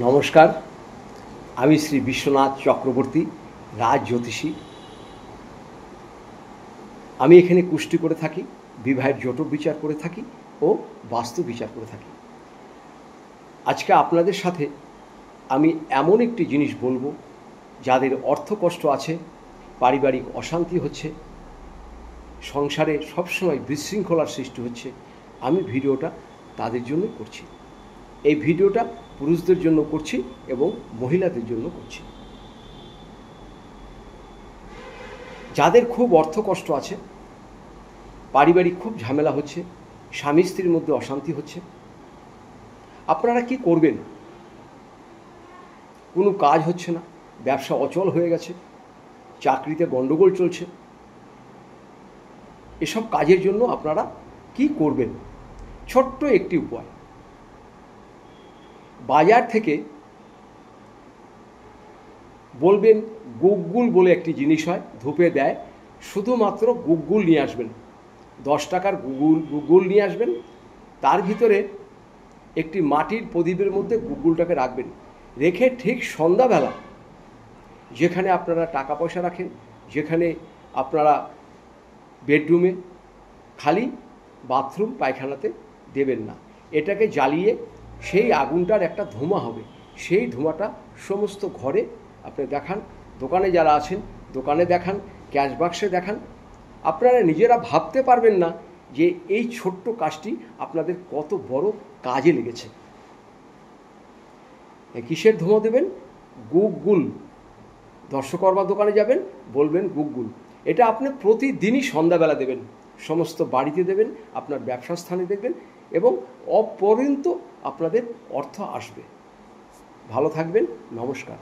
নমস্কার, আমি শ্রী বিশ্বনাথ চক্রবর্তী, রাজ জ্যোতিষী। আমি এখানে কুষ্টি করে থাকি, বিবাহের জটক বিচার করে থাকি ও বাস্তু বিচার করে থাকি। আজকে আপনাদের সাথে আমি এমন একটি জিনিস বলবো, যাদের অর্থকষ্ট আছে, পারিবারিক অশান্তি হচ্ছে, সংসারে সবসময় বিশৃঙ্খলার সৃষ্টি হচ্ছে, আমি ভিডিওটা তাদের জন্য করছি। এই ভিডিওটা পুরুষদের জন্য করছি এবং মহিলাদের জন্য করছি। যাদের খুব অর্থকষ্ট আছে, পারিবারিক খুব ঝামেলা হচ্ছে, স্বামী স্ত্রীর মধ্যে অশান্তি হচ্ছে, আপনারা কি করবেন? কোনো কাজ হচ্ছে না, ব্যবসা অচল হয়ে গেছে, চাকরিতে গণ্ডগোল চলছে, এসব কাজের জন্য আপনারা কি করবেন? ছোট্ট একটি উপায়। বাজার থেকে বলবেন গুগ্গুল বলে একটি জিনিস হয়, ধূপে দেয়, শুধুমাত্র গুগ্গুল নিয়ে আসবেন। 10 টাকার গুগ্গুল নিয়ে আসবেন। তার ভিতরে একটি মাটির প্রদীপের মধ্যে গুগ্গুলটাকে রাখবেন। রেখে ঠিক সন্ধ্যাবেলা, যেখানে আপনারা টাকা পয়সা রাখেন, যেখানে আপনারা বেডরুমে, খালি বাথরুম পায়খানাতে দেবেন না। এটাকে জ্বালিয়ে সেই আগুনটার একটা ধোঁয়া হবে, সেই ধোঁয়াটা সমস্ত ঘরে আপনি দেখান, দোকানে যারা আছেন দোকানে দেখান, ক্যাশ বাক্সে দেখান। আপনারা নিজেরা ভাবতে পারবেন না যে এই ছোট্ট কাজটি আপনাদের কত বড় কাজে লেগেছে। কিসের ধোঁয়া দেবেন? গুগ্গুল। দর্শকর্মা দোকানে যাবেন, বলবেন গুগ্গুল। এটা আপনি প্রতিদিনই সন্ধ্যাবেলা দেবেন, সমস্ত বাড়িতে দেবেন, আপনার ব্যবসা স্থানে দেখবেন, এবং অপরিন্ত আপনাদের অর্থ আসবে। ভালো থাকবেন, নমস্কার।